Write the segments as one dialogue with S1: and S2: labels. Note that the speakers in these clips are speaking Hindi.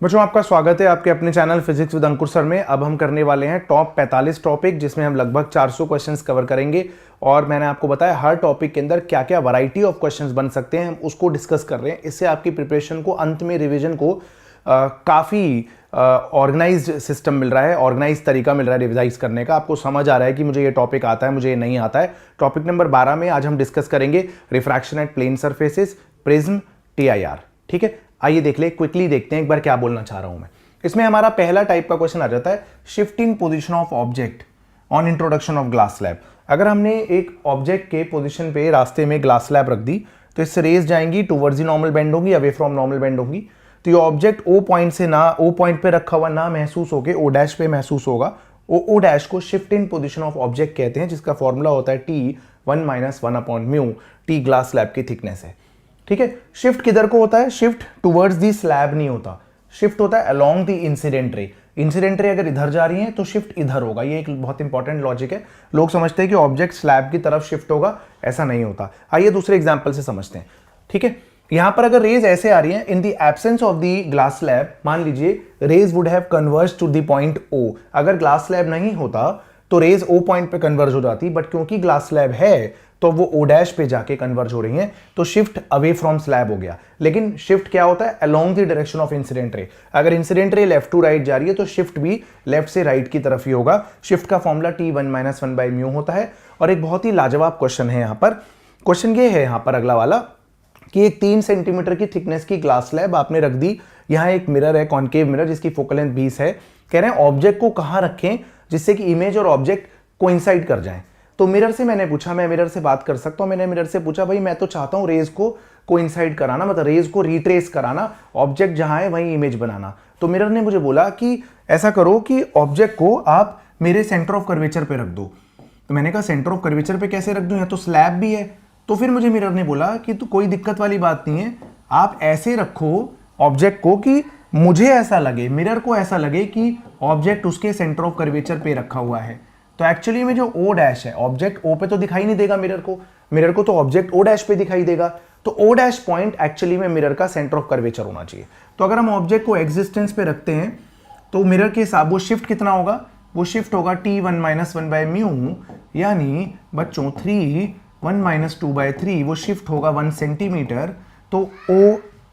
S1: बच्चों, आपका स्वागत है आपके अपने channel physics with Ankur sir में। अब हम करने वाले हैं टॉप 45 टॉपिक, जिसमें हम लगभग 400 क्वेश्चंस कवर करेंगे। और मैंने आपको बताया हर टॉपिक के अंदर क्या क्या वैरायटी ऑफ क्वेश्चंस बन सकते हैं, हम उसको डिस्कस कर रहे हैं। इससे आपकी प्रिपरेशन को, अंत में रिविजन को काफ़ी ऑर्गेनाइज्ड सिस्टम मिल रहा है, ऑर्गेनाइज तरीका मिल रहा है रिवाइज करने का। आपको समझ आ रहा है कि मुझे ये टॉपिक आता है, मुझे ये नहीं आता है। टॉपिक नंबर 12 में आज हम डिस्कस करेंगे refraction at plane surfaces, prism, TIR। ठीक है, आइए देख ले, क्विकली देखते हैं एक बार क्या बोलना चाह रहा हूं मैं। इसमें हमारा पहला टाइप का क्वेश्चन आ जाता है, shift in position of object on introduction of glass slab. अगर हमने एक ऑब्जेक्ट के पोजीशन पे रास्ते में ग्लास स्लैब रख दी तो इससे रेज जाएंगी टुवर्ड्स दी नॉर्मल बेंड होंगी, अवे फ्रॉम नॉर्मल बेंड होंगी। तो ये ऑब्जेक्ट ओ पॉइंट से ना ओ पॉइंट पे रखा हुआ ना महसूस होकर ओ डैश पे महसूस होगा। ओ डैश को shift in position of object कहते हैं, जिसका फॉर्मूला होता है T1-1/μ। T ग्लास स्लैब की थिकनेस है। ठीक है, शिफ्ट किधर को होता है? शिफ्ट टुवर्ड्स दी स्लैब नहीं होता, शिफ्ट होता है along the incident ray. Incident ray अगर इधर जा रही है तो शिफ्ट इधर होगा। ये एक बहुत इंपॉर्टेंट लॉजिक है। लोग समझते हैं कि ऑब्जेक्ट स्लैब की तरफ शिफ्ट होगा, ऐसा नहीं होता। आइए दूसरे एग्जांपल से समझते हैं। ठीक है, यहां पर अगर रेज ऐसे आ रही है, in the absence of the glass slab, मान लीजिए rays would have converge to the point O। अगर ग्लास स्लैब नहीं होता तो रेज O पॉइंट पे कन्वर्ज हो जाती, बट क्योंकि ग्लास स्लैब है तो वो O डैश पे जाके कन्वर्ज हो रही हैं, तो शिफ्ट अवे फ्रॉम स्लैब हो गया। लेकिन शिफ्ट क्या होता है? Along the direction of incident ray. अगर incident ray left to right जा रही है तो शिफ्ट भी लेफ्ट से राइट की तरफ ही होगा। शिफ्ट का फॉर्मूला T1-1/μ होता है। और एक बहुत ही लाजवाब क्वेश्चन है यहाँ पर। क्वेश्चन ये है यहाँ पर अगला वाला कि एक 3 सेंटीमीटर की थिकनेस की ग्लास स्लैब आपने रख दी। यहाँ एक मिरर है, कॉन्केव मिरर, जिसकी फोकल लेंथ 20 है। कह रहे हैं ऑब्जेक्ट को कहाँ रखें जिससे कि इमेज और ऑब्जेक्ट कोइंसाइड कर जाएं। तो मिरर से मैंने पूछा, मैं मिरर से बात कर सकता हूं। मैंने मिरर से पूछा, भाई मैं तो चाहता हूं रेज को कोइंसाइड कराना, मतलब रेज को रिट्रेस कराना, ऑब्जेक्ट जहां है वहीं इमेज बनाना। तो मिरर ने मुझे बोला कि ऐसा करो कि ऑब्जेक्ट को आप मेरे सेंटर ऑफ कर्वेचर पे रख दो। तो मैंने कहा सेंटर ऑफ कर्वेचर पे कैसे रख दूं, यहाँ तो स्लैब भी है। तो फिर मुझे मिरर ने बोला कि तो कोई दिक्कत वाली बात नहीं है, आप ऐसे रखो ऑब्जेक्ट को कि मुझे ऐसा लगे, मिरर को ऐसा लगे कि ऑब्जेक्ट उसके सेंटर ऑफ कर्वेचर पे रखा हुआ है। तो एक्चुअली में जो O डैश है, ऑब्जेक्ट O पे तो दिखाई नहीं देगा मिरर को तो ऑब्जेक्ट O डैश पे दिखाई देगा। तो O डैश पॉइंट एक्चुअली में मिरर का सेंटर ऑफ कर्वेचर होना चाहिए। तो अगर हम ऑब्जेक्ट को एक्सिस्टेंस पे रखते हैं तो मिरर के हिसाब वो शिफ्ट कितना होगा? वो शिफ्ट होगा T1-1/μ, यानी बच्चों 3 1-2/3, वो शिफ्ट होगा 1 सेंटीमीटर। तो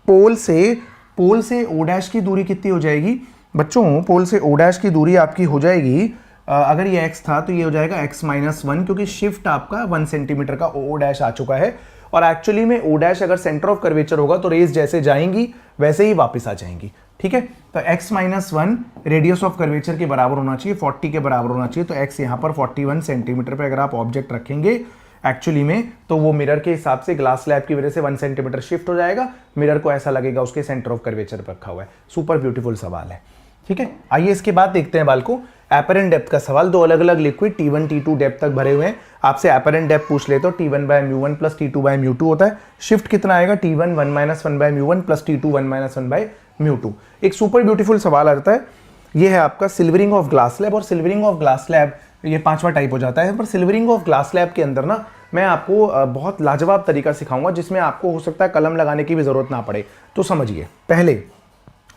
S1: पोल से O डैश की दूरी कितनी हो जाएगी बच्चों? पोल से O डैश की दूरी आपकी हो जाएगी, अगर ये x था तो ये हो जाएगा x-1, क्योंकि शिफ्ट आपका 1 सेंटीमीटर का O डैश आ चुका है। और एक्चुअली में O डैश अगर सेंटर ऑफ कर्वेचर होगा तो रेज जैसे जाएंगी वैसे ही वापस आ जाएंगी। ठीक है, तो x-1 रेडियस ऑफ कर्वेचर के बराबर होना चाहिए, 40 के बराबर होना चाहिए। तो x यहाँ पर 41 सेंटीमीटर पे अगर आप ऑब्जेक्ट रखेंगे एक्चुअली में, तो वो मिरर के हिसाब से ग्लास स्लैब की वजह से 1 सेंटीमीटर शिफ्ट हो जाएगा। मिरर को ऐसा लगेगा उसके सेंटर ऑफ कर्वेचर पर रखा हुआ है। सुपर ब्यूटीफुल सवाल है। ठीक है, आइए इसके बाद देखते हैं बालको एपरेंट डेप्थ का सवाल। दो अलग अलग लिक्विड T1 T2 डेप्थ तक भरे हुए हैं। आपसे एपरेंट डेप्थ पूछ ले तो T1/μ1 प्लस T2/μ2 होता है। शिफ्ट कितना आएगा? T1 plus T2 1-1/μ2। एक सुपर ब्यूटीफुल सवाल आता है, ये है आपका सिल्वरिंग ऑफ ग्लास स्लैब। और सिल्वरिंग ऑफ ग्लास स्लैब ये 5वां टाइप हो जाता है। पर सिल्वरिंग ऑफ ग्लास स्लैब के अंदर ना मैं आपको बहुत लाजवाब तरीका सिखाऊंगा, जिसमें आपको हो सकता है कलम लगाने की भी जरूरत ना पड़े। तो समझिए,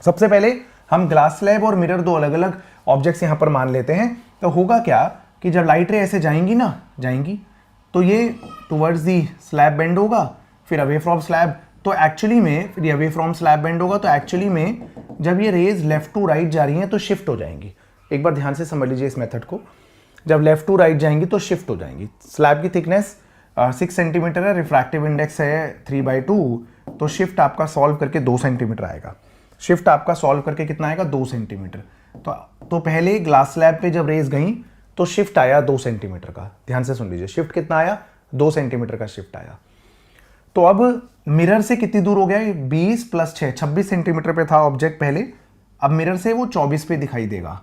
S1: सबसे पहले हम ग्लास स्लैब और मिरर दो अलग अलग ऑब्जेक्ट्स यहां पर मान लेते हैं। तो होगा क्या कि जब लाइट रे ऐसे जाएंगी तो ये टुवर्ड्स दी स्लैब बेंड होगा, फिर अवे फ्रॉम स्लैब। तो एक्चुअली में फिर अवे फ्रॉम स्लैब बेंड होगा। तो एक्चुअली में जब ये रेज लेफ्ट टू राइट जा रही हैं तो शिफ्ट हो जाएंगी। एक बार ध्यान से समझ लीजिए इस मेथड को। जब लेफ्ट टू राइट जाएंगी तो शिफ्ट हो जाएंगी। स्लैब की थिकनेस 6 सेंटीमीटर है, रिफ्रैक्टिव इंडेक्स है 3/2, तो शिफ्ट आपका सॉल्व करके 2 सेंटीमीटर आएगा। शिफ्ट आपका सॉल्व करके कितना आएगा? 2 सेंटीमीटर। तो पहले ग्लास स्लैब पे जब रेज गई तो शिफ्ट आया 2 सेंटीमीटर का। ध्यान से सुन लीजिए, शिफ्ट कितना आया? 2 सेंटीमीटर का शिफ्ट आया। तो अब मिरर से कितनी दूर हो गया? 20 + 6 26 सेंटीमीटर पे था ऑब्जेक्ट पहले। अब मिरर से वो 24 पे दिखाई देगा,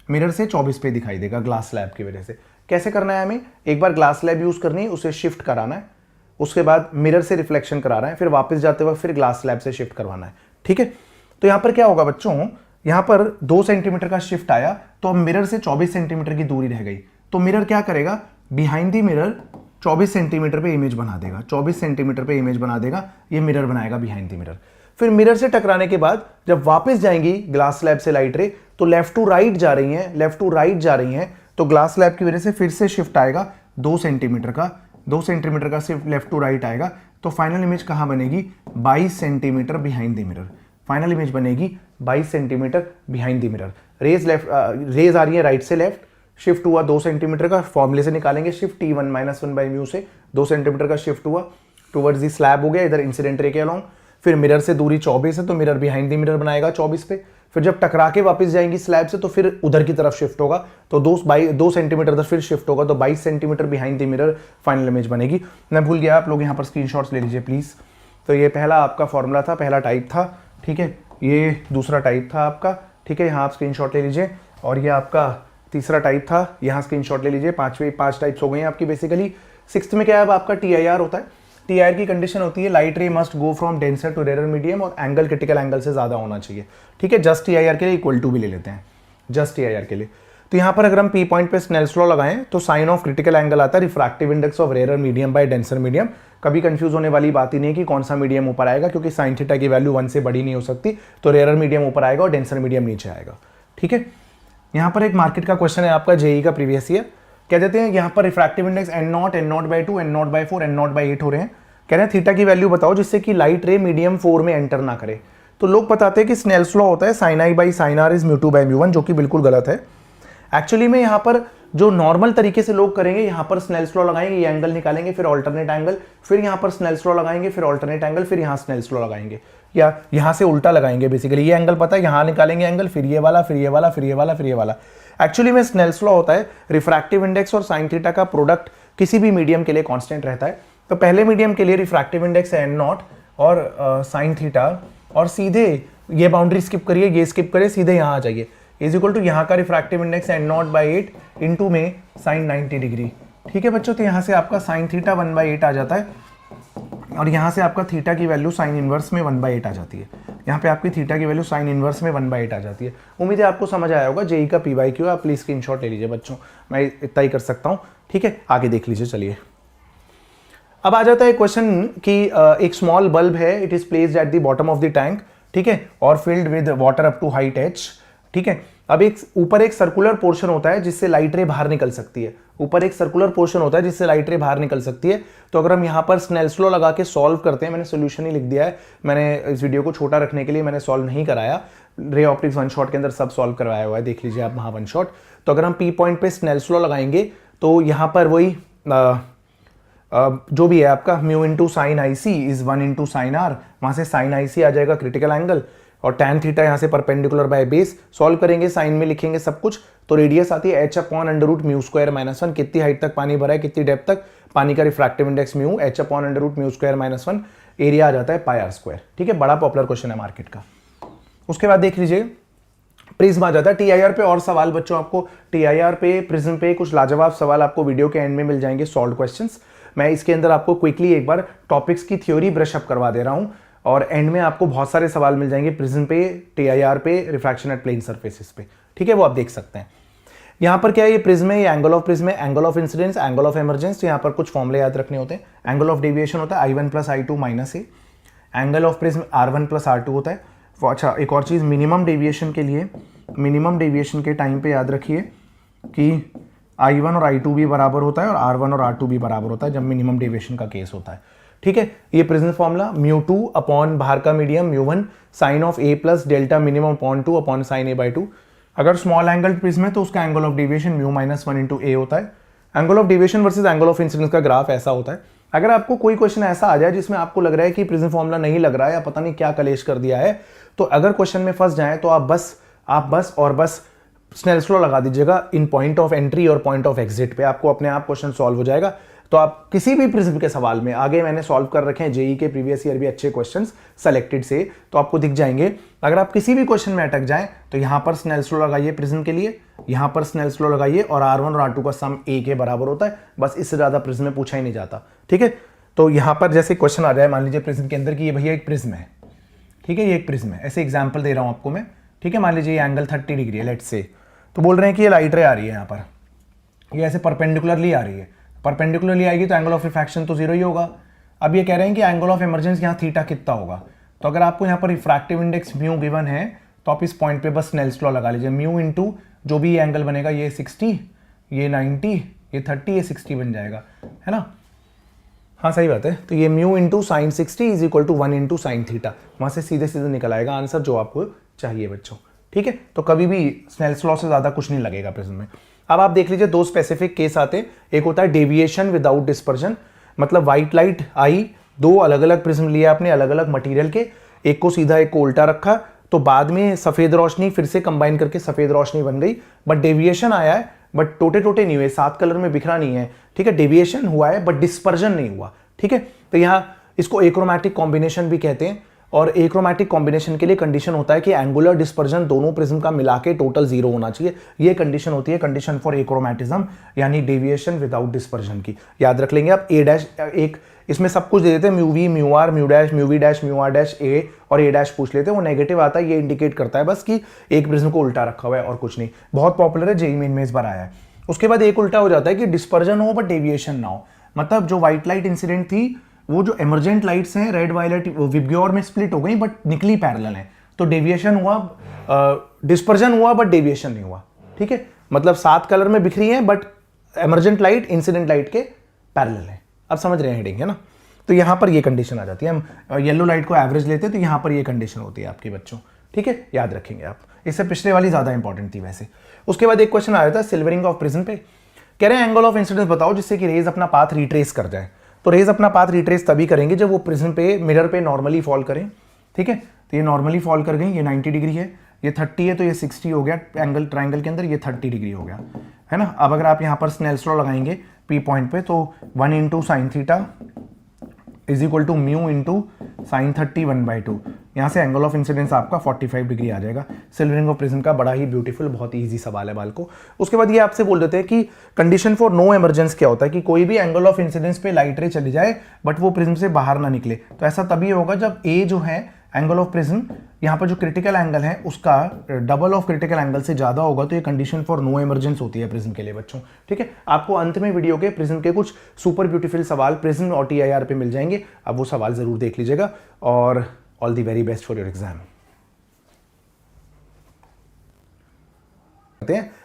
S1: मिरर से 24 पे दिखाई देगा ग्लास स्लैब की वजह से। कैसे करना है हमें? एक बार ग्लास स्लैब यूज करनी है, उसे शिफ्ट कराना है, उसके बाद मिरर से रिफ्लेक्शन कराना है, फिर वापस जाते वक्त फिर ग्लास स्लैब से शिफ्ट करवाना है। ठीक है, तो यहां पर क्या होगा बच्चों, यहां पर 2 सेंटीमीटर का शिफ्ट आया, तो अब मिरर से 24 सेंटीमीटर की दूरी रह गई। तो मिरर क्या करेगा? बिहाइंड दी मिरर 24 सेंटीमीटर पे इमेज बना देगा, 24 सेंटीमीटर पे इमेज बना देगा, ये मिरर बनाएगा बिहाइंड दी मिरर। फिर मिरर से टकराने के बाद जब वापस जाएंगी ग्लास स्लैब से लाइट रे, तो लेफ्ट टू राइट जा रही हैं, लेफ्ट टू राइट जा रही हैं, तो ग्लास स्लैब की वजह से फिर से शिफ्ट आएगा 2 सेंटीमीटर का, 2 सेंटीमीटर का सिर्फ लेफ्ट टू राइट आएगा। तो फाइनल इमेज कहाँ बनेगी? 22 centimetre behind the mirror. Final image बनेगी 22 centimetre behind the mirror. Rays आ रही है राइट से लेफ्ट, शिफ्ट हुआ 2 सेंटीमीटर का, फॉर्मूले से निकालेंगे शिफ्ट T1 - 1 बाई म्यू से 2 सेंटीमीटर का शिफ्ट हुआ टुवर्ड्स दी स्लैब हो गया इधर इंसिडेंट रे के अलोंग। फिर मिरर से दूरी 24 है तो मिरर बिहाइंड द मिरर बनाएगा 24 पे। फिर जब टकरा के वापस जाएंगी स्लैब से तो फिर उधर की तरफ शिफ्ट होगा, तो 2 सेंटीमीटर उधर फिर शिफ्ट होगा, तो 22 centimetre behind the mirror final image बनेगी। मैं भूल गया, आप लोग यहाँ पर स्क्रीनशॉट्स ले लीजिए प्लीज। तो ये पहला आपका फॉर्मूला था, पहला टाइप था, ठीक है। ये दूसरा टाइप था आपका, ठीक है, यहाँ आप स्क्रीनशॉट ले लीजिए। और ये आपका तीसरा टाइप था, यहाँ स्क्रीनशॉट ले लीजिए। 5 टाइप्स हो गई हैं आपकी बेसिकली। 6th में क्या है, अब आपका TIR होता है। TIR की कंडीशन होती है light ray must go from denser to rarer medium और एंगल क्रिटिकल एंगल से ज्यादा होना चाहिए, ठीक है। जस्ट TIR के लिए इक्वल टू भी ले लेते हैं, जस्ट TIR के लिए। तो यहाँ पर अगर हम P पॉइंट पे स्नेल्स लॉ लगाएं तो साइन ऑफ क्रिटिकल एंगल आता है refractive index of rarer medium by denser medium. कभी कंफ्यूज होने वाली बात ही नहीं है कि कौन सा मीडियम ऊपर आएगा, क्योंकि साइन थीटा की वैल्यू 1 से बड़ी नहीं हो सकती, तो रेयर मीडियम ऊपर आएगा और डेंसर मीडियम नीचे आएगा, ठीक है। यहाँ पर एक मार्केट का क्वेश्चन है आपका JEE का प्रीवियस ईयर। कह देते हैं यहाँ पर refractive index N0, N0/2, N0/4, N0/8 हो रहे हैं। कह रहे हैं थीटा की वैल्यू बताओ जिससे कि लाइट रे मीडियम 4 में एंटर ना करे। तो लोग बताते हैं कि स्नेल्स लॉ होता है sin I by sin R is μ2/μ1, जो कि बिल्कुल गलत है। एक्चुअली में यहाँ पर जो नॉर्मल तरीके से लोग करेंगे, यहाँ पर स्नेल्स लॉ लगाएंगे, ये एंगल निकालेंगे, फिर ऑल्टरनेट एंगल, फिर यहाँ पर स्नेल्स लॉ लगाएंगे, फिर ऑल्टरनेट एंगल, फिर यहाँ स्नेल्स लॉ लगाएंगे, या यहाँ से उल्टा लगाएंगे। बेसिकली ये एंगल पता है, यहाँ निकालेंगे एंगल, फिर ये वाला, फिर ये वाला, फिर ये वाला, फिर ये वाला। एक्चुअली में स्नेल्स लॉ होता है रिफ्रैक्टिव इंडेक्स और साइन थीटा का प्रोडक्ट किसी भी मीडियम के लिए कांस्टेंट रहता है। तो पहले मीडियम के लिए रिफ्रैक्टिव इंडेक्स है N0 और साइन थीटा, और सीधे ये बाउंड्री स्किप करिए, ये स्किप करिए, सीधे यहाँ आ जाइए, इज इक्वल टू यहाँ का रिफ्रैक्टिव इंडेक्स N0/8 इंटू में साइन 90 डिग्री, ठीक है बच्चों। तो यहाँ से आपका साइन थीटा 1/8 आ जाता है, और यहाँ से आपका थीटा की वैल्यू साइन इनवर्स में 1/8 आ जाती है। यहाँ पे आपकी थीटा की वैल्यू साइन इनवर्स में 1/8 आ जाती है। उम्मीद है आपको समझ आया होगा। JEE का PYQ, आप प्लीज स्क्रीनशॉट ले लीजिए बच्चों, मैं इतना ही कर सकता हूँ, ठीक है। आगे देख लीजिए, चलिए अब आ जाता है क्वेश्चन कि एक स्मॉल बल्ब है, it is placed at the bottom of the tank, ठीक है, और filled with water up to height h, ठीक है। अब एक ऊपर एक सर्कुलर पोर्शन होता है जिससे लाइट रे बाहर निकल सकती है, ऊपर एक सर्कुलर पोर्शन होता है जिससे लाइट रे बाहर निकल सकती है। तो अगर हम यहाँ पर स्नेल्स लॉ लगा के सॉल्व करते हैं, मैंने सोल्यूशन ही लिख दिया है, मैंने इस वीडियो को छोटा रखने के लिए मैंने सॉल्व नहीं कराया, रे ऑप्टिक्स वन शॉट के अंदर सब सॉल्व करवाया हुआ है, देख लीजिए आप वहाँ वन शॉट। तो अगर हम P पॉइंट पे स्नेल्स लॉ लगाएंगे तो यहाँ पर वही जो भी है आपका mu into sign IC is 1 into sign R, वहाँ से साइन IC आ जाएगा क्रिटिकल एंगल, और टैन थीटा यहाँ से परपेंडिकुलर बाय बेस। सॉल्व करेंगे, साइन में लिखेंगे सब कुछ, तो रेडियस आती है h/√μ² - 1। कितनी हाइट तक पानी भरा है, कितनी डेप्थ तक, पानी का refractive index mu, h/√μ² - 1, area आ जाता है πr², ठीक है। बड़ा पॉपुलर क्वेश्चन है मार्केट का। उसके बाद देख लीजिए प्रिज्म आ जाता है। TIR पे और सवाल बच्चों, आपको TIR पे, प्रिज्म पे कुछ लाजवाब सवाल आपको वीडियो के एंड में मिल जाएंगे, सॉल्व क्वेश्चंस। मैं इसके अंदर आपको क्विकली एक बार टॉपिक्स की थ्योरी ब्रश अप करवा दे रहा हूं, और एंड में आपको बहुत सारे सवाल मिल जाएंगे प्रिज्म पे, TIR पे, रिफ्रैक्शन एट प्लेन सरफेसेस पे, ठीक है, वो आप देख सकते हैं। यहाँ पर क्या है, ये प्रिज्म है, ये एंगल ऑफ प्रिज्म है, angle of incidence, angle of emergence. यहाँ पर कुछ फॉर्मूले याद रखने होते हैं। एंगल ऑफ डेविएशन होता है I1 + I2 - A, angle of prism R1 + R2 होता है। अच्छा, एक और चीज़, मिनिमम डेविएशन के लिए, मिनिमम डेविएशन के टाइम पे याद रखिए कि I1 और I2 भी बराबर होता है, और R1 और R2 भी बराबर होता है जब मिनिमम डेविएशन का केस होता है, ठीक है। ये प्रिज्म फॉर्मूला μ2 अपॉन बाहर का medium μ1 sine of A plus delta minimum upon 2 upon sine A/2। अगर स्मॉल एंगल प्रिज्म है तो उसका angle of deviation μ-1 into A होता है। Angle of deviation versus angle of incidence का ग्राफ ऐसा होता है। अगर आपको कोई क्वेश्चन ऐसा आ जाए जिसमें आपको लग रहा है कि प्रिज्म फॉर्मूला नहीं लग रहा है या पता नहीं क्या कलेश कर दिया है, तो अगर क्वेश्चन में फंस जाए तो आप बस स्नेल्स लॉ लगा दीजिएगा इन पॉइंट ऑफ एंट्री और पॉइंट ऑफ एग्जिट पे, आपको अपने आप क्वेश्चन सॉल्व हो जाएगा। तो आप किसी भी प्रिज्म के सवाल में, आगे मैंने सॉल्व कर रखे हैं JEE के प्रीवियस ईयर भी अच्छे क्वेश्चंस सेलेक्टेड से, तो आपको दिख जाएंगे। अगर आप किसी भी क्वेश्चन में अटक जाएं तो यहाँ पर स्नेल्स लॉ लगाइए प्रिज्म के लिए, यहाँ पर स्नेल्स लॉ लगाइए, और R1 और R2 का सम A के बराबर होता है, बस इससे ज्यादा प्रिज्म में पूछा ही नहीं जाता, ठीक है। तो यहाँ पर जैसे क्वेश्चन आ जाए, मान लीजिए प्रिज्म के अंदर कि ये भैया एक प्रिज्म है, ठीक है, ये एक प्रिज्म है, ऐसे एग्जाम्पल दे रहा हूँ आपको मैं, ठीक है। मान लीजिए ये एंगल 30 डिग्री है, लेट्स से, तो बोल रहे हैं कि ये लाइट रे आ रही है यहाँ पर, ये ऐसे परपेंडिकुलरली आ रही है, परपेंडिकुलरली आएगी तो एंगल ऑफ रिफ्रैक्शन तो 0 ही होगा। अब ये कह रहे हैं कि एंगल ऑफ इमरजेंस यहाँ थीटा कितना होगा, तो अगर आपको यहाँ पर रिफ्रैक्टिव इंडेक्स म्यू गिवन है तो आप इस पॉइंट पे बस स्नेल्स लॉ लगा लीजिए, म्यू इंटू जो भी एंगल बनेगा, ये 60, ये 90, ये 30, ये 60 बन जाएगा, है ना। हाँ सही बात है। तो ये mu into sine 60 is equal to 1 into sine theta, वहाँ से सीधे सीधे निकल आएगा आंसर जो आपको चाहिए बच्चों, ठीक है। तो कभी भी स्नेल्स लॉ से ज़्यादा कुछ नहीं लगेगा प्रिज्म में। अब आप देख लीजिए दो स्पेसिफिक केस आते हैं, एक होता है डेविएशन विदाउट डिस्पर्जन, मतलब व्हाइट लाइट आई, दो अलग अलग प्रिज्म लिया आपने अलग अलग मटेरियल के, एक को सीधा एक को उल्टा रखा, तो बाद में सफ़ेद रोशनी फिर से कंबाइन करके सफ़ेद रोशनी बन गई, बट डेविएशन आया है, बट टोटे टोटे नहीं हुए, 7 कलर में बिखरा नहीं है, ठीक है। डेविएशन हुआ है बट डिस्पर्जन नहीं हुआ, ठीक है। तो यहाँ इसको एक्रोमैटिक कॉम्बिनेशन भी कहते हैं, और एक्रोमैटिक कॉम्बिनेशन के लिए कंडीशन होता है कि एंगुलर डिस्पर्जन दोनों प्रिज्म का मिला के टोटल 0 होना चाहिए। ये कंडीशन होती है कंडीशन फॉर एक्रोमैटिज्म, यानी डेविएशन विदाउट डिस्पर्जन की। याद रख लेंगे आप। ए डैश एक इसमें सब कुछ दे देते हैं, mu V, mu R, mu dash, mu V dash, mu R dash, A और ए डैश पूछ लेते हैं, वो नेगेटिव आता है, ये इंडिकेट करता है बस कि एक प्रिज्म को उल्टा रखा हुआ है और कुछ नहीं। बहुत पॉपुलर है, जेईई मेन में इस बार आया है। उसके बाद एक उल्टा हो जाता है कि डिस्पर्जन हो बट डेविएशन ना हो, मतलब जो व्हाइट लाइट इंसिडेंट थी वो जो एमरजेंट लाइट्स हैं रेड वायलेट विब्ग्योर में स्प्लिट हो गई बट निकली पैरेलल है, तो डेविएशन हुआ, डिस्पर्जन हुआ बट डेविएशन नहीं हुआ, ठीक है। मतलब 7 कलर में बिखरी हैं but emergent light incident light के पैरेलल है। अब समझ रहे हैं हेडिंग, है ना। तो यहां पर ये कंडीशन आ जाती है, हम येलो लाइट को एवरेज लेते हैं तो यहां पर ये कंडीशन होती है आपके बच्चों, ठीक है, याद रखेंगे आप। इससे पिछले वाली ज्यादा इंपॉर्टेंट थी वैसे। उसके बाद एक क्वेश्चन आया था सिल्वरिंग ऑफ प्रिज्म पे, कह रहे हैं एंगल ऑफ इंसिडेंस बताओ जिससे कि रेज अपना पाथ रिट्रेस कर जाए। तो रेज अपना पाथ रिट्रेस तभी करेंगे जब वो प्रिज्म पे मिरर पे नॉर्मली फॉल करें, ठीक है। तो ये नॉर्मली फॉल कर गई, ये 90 डिग्री है, ये 30 है, तो ये 60 हो गया एंगल ट्राइंगल के अंदर, ये 30 डिग्री हो गया, है ना। अब अगर आप यहाँ पर स्नेल्स लॉ लगाएंगे पी पॉइंट पे, तो 1 into sine theta is equal to mu into sine 30 1/2, यहाँ से एंगल ऑफ इंसिडेंस आपका 45 डिग्री आ जाएगा। सिल्वरिंग ऑफ प्रिज्म का बड़ा ही ब्यूटीफुल, बहुत ही ईजी सवाल है बाल को। उसके बाद ये आपसे बोल देते हैं कि कंडीशन फॉर नो इमरजेंस क्या होता है, कि कोई भी एंगल ऑफ इंसिडेंस पे लाइट रे चली जाए बट वो प्रिज्म से बाहर ना निकले। तो ऐसा तभी होगा जब ए जो है एंगल ऑफ प्रिज्म, यहाँ पर जो क्रिटिकल एंगल है उसका डबल ऑफ क्रिटिकल एंगल से ज्यादा होगा, तो ये कंडीशन फॉर नो इमरजेंस होती है प्रिज्म के लिए बच्चों, ठीक है। आपको अंत में वीडियो के प्रिज्म के कुछ सुपर ब्यूटीफुल सवाल प्रिज्म और टीआईआर पे मिल जाएंगे, अब वो सवाल जरूर देख लीजिएगा। और all the very best for your exam.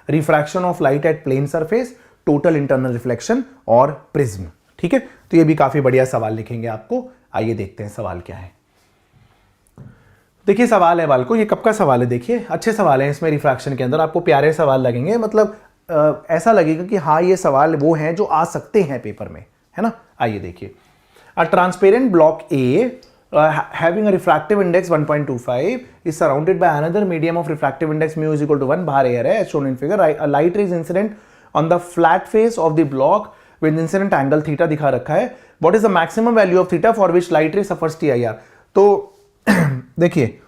S1: Refraction of light at plane surface, total internal reflection और प्रिज्म, ठीक है। तो ये भी काफी बढ़िया सवाल लिखेंगे आपको। आइए देखते हैं सवाल क्या है। देखिए सवाल है बाल को, ये कब का सवाल है, देखिए अच्छे सवाल है इसमें, रिफ्रैक्शन के अंदर आपको प्यारे सवाल लगेंगे, मतलब ऐसा लगेगा कि हाँ ये सवाल वो हैं जो आ सकते हैं पेपर में, है ना। आइए देखिए, a transparent block A having a refractive index 1.25 is surrounded by another medium of refractive index mu is equal to 1, बाहर air है as shown in figure, a light ray is incident on the flat face of the block with incident angle theta दिखा रखा है, what is the maximum value of theta for which light ray suffers TIR। तो देखिए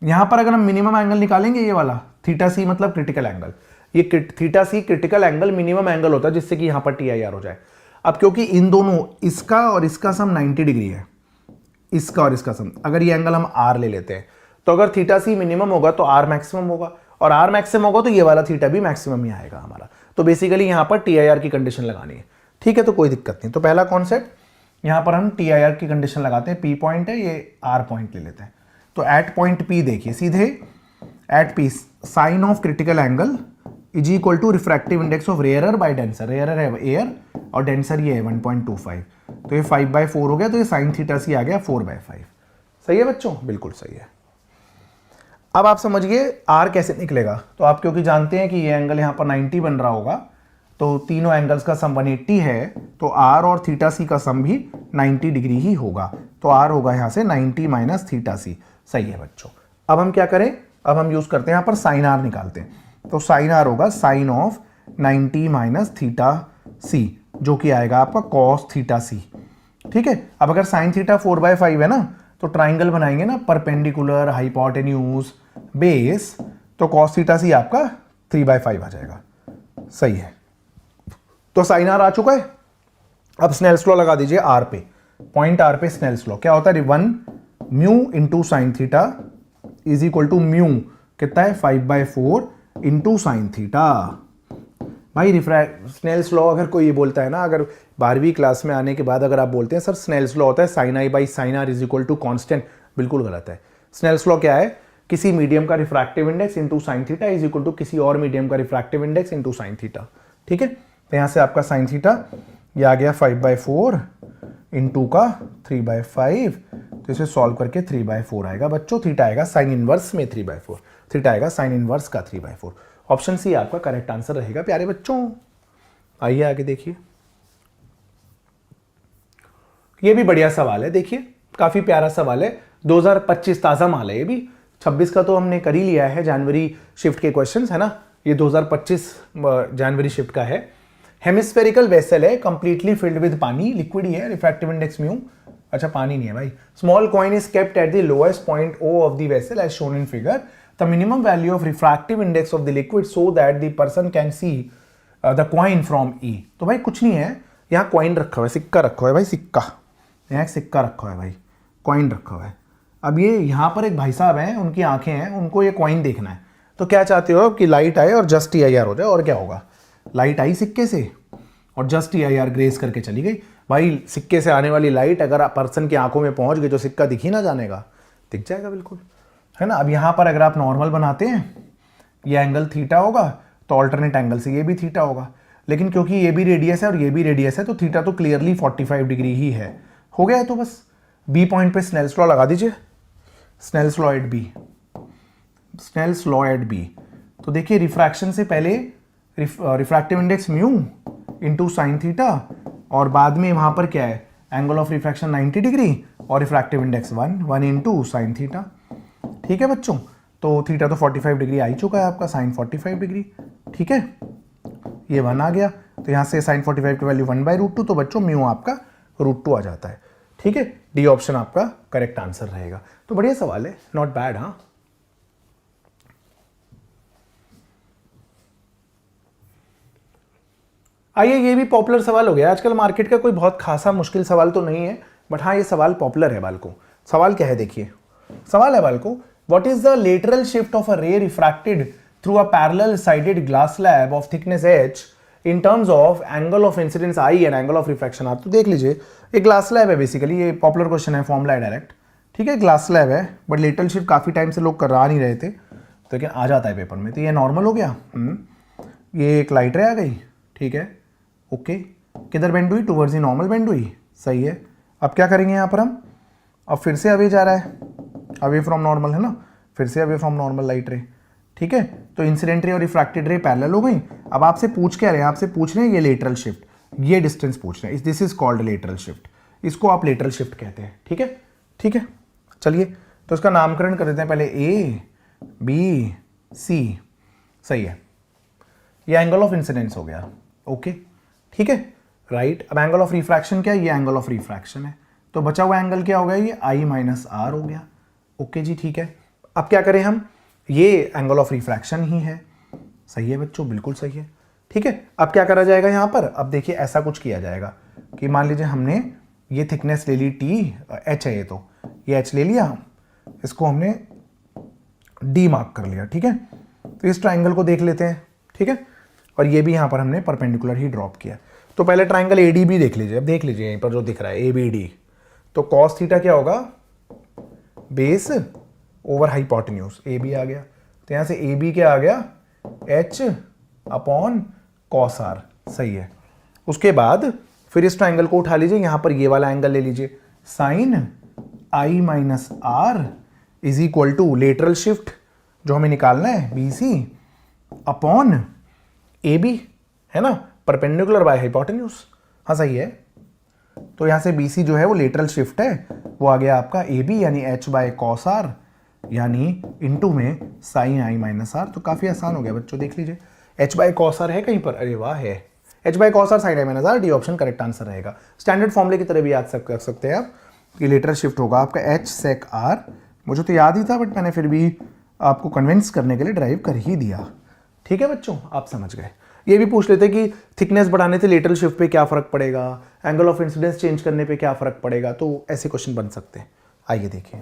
S1: यहां पर अगर हम मिनिमम एंगल निकालेंगे, ये वाला थीटा सी मतलब क्रिटिकल एंगल, ये थीटा सी क्रिटिकल एंगल मिनिमम एंगल होता है जिससे कि यहां पर TIR हो जाए। अब क्योंकि इन दोनों, इसका और इसका सम 90 डिग्री है, इसका और इसका सम, अगर ये एंगल हम R ले लेते हैं, तो अगर थीटा सी मिनिमम होगा तो R मैक्सिमम होगा, और R मैक्सिमम होगा तो ये वाला थीटा भी मैक्सिमम ही आएगा हमारा। तो बेसिकली यहां पर TIR की कंडीशन लगानी है, ठीक है। तो कोई दिक्कत नहीं। तो पहला कॉन्सेप्ट, यहां पर हम TIR की कंडीशन लगाते हैं, P पॉइंट है, ये R पॉइंट ले लेते हैं। तो एट पॉइंट P देखिए सीधे, at P sine of critical angle is equal to refractive index of rarer by denser, rarer है एयर और डेंसर ये है 1.25, तो ये 5/4 हो गया, तो ये साइन थीटा सी आ गया 4/5। सही है बच्चों, बिल्कुल सही है। अब आप समझिए आर कैसे निकलेगा। तो आप क्योंकि जानते हैं कि ये एंगल यहाँ पर 90 बन रहा होगा, तो तीनों एंगल्स का सम 180 है, तो आर और थीटा सी का सम भी 90 डिग्री ही होगा। तो आर होगा यहाँ से 90 माइनस थीटा सी। सही है बच्चों। अब हम क्या करें, अब हम यूज करते हैं यहाँ पर साइन आर निकालते हैं। तो साइन आर होगा साइन ऑफ 90 माइनस थीटा सी, जो कि आएगा आपका कॉस थीटा सी, ठीक है। अब अगर साइन थीटा 4/5 है ना, तो ट्राइंगल बनाएंगे ना, परपेंडिकुलर हाइपोटेन्यूज बेस, तो कॉस थीटा सी आपका 3/5 आ जाएगा। सही है। तो साइन आर आ चुका है। अब स्नेल्स लॉ लगा दीजिए आर पे, पॉइंट आर पे स्नेल्स लॉ क्या होता है, 1 mu into sine theta is equal to mu कितना है 5/4 इंटू साइन थीटा। भाई स्नेल्स लॉ अगर कोई ये बोलता है ना, अगर 12वीं क्लास में आने के बाद अगर आप बोलते हैं सर स्नेल्स लॉ होता है sine i by sine r is equal to constant, बिल्कुल गलत है। स्नेल्स लॉ क्या है? किसी मीडियम का refractive index into sine theta is equal to किसी और मीडियम का refractive index into sine theta. ठीक है, तो यहाँ से आपका साइन थीटा ये आ गया 5/4 इंटू का 3/5, तो इसे सॉल्व करके 3/4 आएगा बच्चों। थीटा आएगा साइन इनवर्स में 3/4, थीटा आएगा साइन इनवर्स का 3/4। ऑप्शन सी आपका करेक्ट आंसर रहेगा प्यारे बच्चों। आइए आगे देखिए, ये भी बढ़िया सवाल है, देखिए काफी प्यारा सवाल है। 2025 ताजा माल है ये भी, 26 का तो हमने कर ही लिया है, जनवरी शिफ्ट के क्वेश्चंस है ना, ये 2025 जनवरी शिफ्ट का है। हेमिस्फेरिकल वेसल है, कंप्लीटली फिल्ड विद पानी, लिक्विड ही है, रिफ्रैक्टिव इंडेक्स म्यू, अच्छा पानी नहीं है भाई। Small coin is kept at the lowest point O of the vessel as shown in figure. The minimum value of refractive index of the liquid so that the person can see the coin from E. तो भाई कुछ नहीं है, यहाँ कॉइन रखा हुआ है, सिक्का रखा हुआ है भाई, सिक्का, यहाँ एक सिक्का रखा हुआ है भाई, कॉइन रखा हुआ है। अब ये यहाँ पर एक भाई साहब हैं, उनकी आंखें हैं, उनको ये कॉइन देखना है, तो क्या चाहते हो कि लाइट आए और जस्ट EIR हो जाए, और क्या होगा? लाइट आई सिक्के से और जस्ट EIR ग्रेस करके चली गई। भाई सिक्के से आने वाली लाइट अगर पर्सन की आंखों में पहुंच गई तो सिक्का दिख ही ना जानेगा, दिख जाएगा बिल्कुल, है ना। अब यहाँ पर अगर आप नॉर्मल बनाते हैं, ये एंगल थीटा होगा, तो ऑल्टरनेट एंगल से ये भी थीटा होगा, लेकिन क्योंकि ये भी रेडियस है और ये भी रेडियस है, तो थीटा तो क्लियरली 45 डिग्री ही है। हो गया है, तो बस बी पॉइंट पे स्नेल्स लॉ लगा दीजिए, Snell's law at B, Snell's law at B. तो देखिए रिफ्रैक्शन से पहले refractive index mu into sine theta, और बाद में वहां पर क्या है, एंगल ऑफ रिफ्रैक्शन 90 डिग्री और refractive index 1 into sine theta. ठीक है बच्चों, तो थीटा तो 45 डिग्री आ ही चुका है आपका, साइन 45 डिग्री, ठीक है, ये 1 आ गया, तो यहाँ से साइन 45 की वैल्यू 1/√2, तो बच्चों म्यू आपका √2 आ जाता है। ठीक है, डी ऑप्शन आपका करेक्ट आंसर रहेगा। तो बढ़िया सवाल है, नॉट बैड। हाँ, आइए ये भी पॉपुलर सवाल हो गया आजकल मार्केट का, कोई बहुत खासा मुश्किल सवाल तो नहीं है, बट हाँ ये सवाल पॉपुलर है बालको। सवाल क्या है देखिए, सवाल है बालको, what is the lateral shift of a ray refracted through a parallel sided glass slab of thickness h in terms of angle of incidence I and angle of refraction R। तो देख लीजिए, ये ग्लास स्लैब है बेसिकली, ये पॉपुलर क्वेश्चन है, फॉर्मूला है डायरेक्ट। ठीक है, ग्लास स्लैब है, बट लेटरल शिफ्ट काफी टाइम से लोग करा नहीं रहे थे, तो लेकिन आ जाता है पेपर में। तो ये नॉर्मल हो गया, ये एक लाइट रे आ गई, ठीक है, ओके, किधर बेंड हुई, टूवर्ड्स दी नॉर्मल बेंड हुई, सही है। अब क्या करेंगे यहाँ पर हम, अब फिर से अवे जा रहा है, अवे फ्रॉम नॉर्मल है ना, फिर से अवे फ्रॉम नॉर्मल लाइट रे, ठीक है। तो इंसिडेंट रे और रिफ्रैक्टेड रे पैरेलल हो गई। अब आपसे पूछ क्या रहे हैं, आपसे पूछ रहे हैं ये लेटरल शिफ्ट, ये डिस्टेंस पूछ रहे हैं, this is called lateral shift, इसको आप लेटरल शिफ्ट कहते हैं। ठीक है, ठीक है, चलिए तो इसका नामकरण कर देते हैं पहले, ए बी सी, सही है, ये एंगल ऑफ इंसिडेंस हो गया, ओके, ठीक है, राइट। अब एंगल ऑफ रिफ्रैक्शन क्या है, ये एंगल ऑफ रिफ्रैक्शन है, तो बचा हुआ एंगल क्या हो गया, ये I माइनस R हो गया, ओके जी, ठीक है। अब क्या करें हम, ये एंगल ऑफ रिफ्रैक्शन ही है, सही है बच्चों, बिल्कुल सही है, ठीक है। अब क्या करा जाएगा यहाँ पर, अब देखिए ऐसा कुछ किया जाएगा कि मान लीजिए हमने ये थिकनेस ले ली T, H है ये, तो ये H ले लिया, इसको हमने D मार्क कर लिया, ठीक है। तो इस ट्राइंगल को देख लेते हैं, ठीक है, और ये भी यहाँ पर हमने परपेंडिकुलर ही ड्रॉप किया। तो पहले ट्राइंगल ADB देख लीजिए, अब देख लीजिए यहीं पर जो दिख रहा है ABD, तो कॉस थीटा क्या होगा, बेस ओवर हाइपोटेन्यूज, AB आ गया, तो यहाँ से AB क्या आ गया, H अपॉन कॉस R, सही है। उसके बाद फिर इस ट्राइंगल को उठा लीजिए, यहाँ पर ये वाला एंगल ले लीजिए, sine I minus R is equal to lateral shift जो हमें निकालना है BC अपॉन AB, है ना, परपेंडिकुलर बाय हाइपोटेन्यूज, हाँ सही है। तो यहाँ से BC जो है वो लेटरल शिफ्ट है, वो आ गया आपका AB यानी H बाय कॉस R यानी इनटू में साइन I माइनस R। तो काफी आसान हो गया बच्चों, देख लीजिए H बाय कॉस R है कहीं पर, अरे वाह है, H बाय कॉस R साइन I minus R, D option correct answer रहेगा। स्टैंडर्ड फॉर्मूले की तरह भी याद कर सकते हैं आप कि लेटरल शिफ्ट होगा आपका H sec R, मुझे तो याद ही था बट मैंने फिर भी आपको कन्विंस करने के लिए ड्राइव कर ही दिया, ठीक है बच्चों, आप समझ गए। ये भी पूछ लेते कि थिकनेस बढ़ाने से लेटरल शिफ्ट पे क्या फर्क पड़ेगा, एंगल ऑफ इंसिडेंस चेंज करने पे क्या फर्क पड़ेगा, तो ऐसे क्वेश्चन बन सकते हैं। आइए देखिए,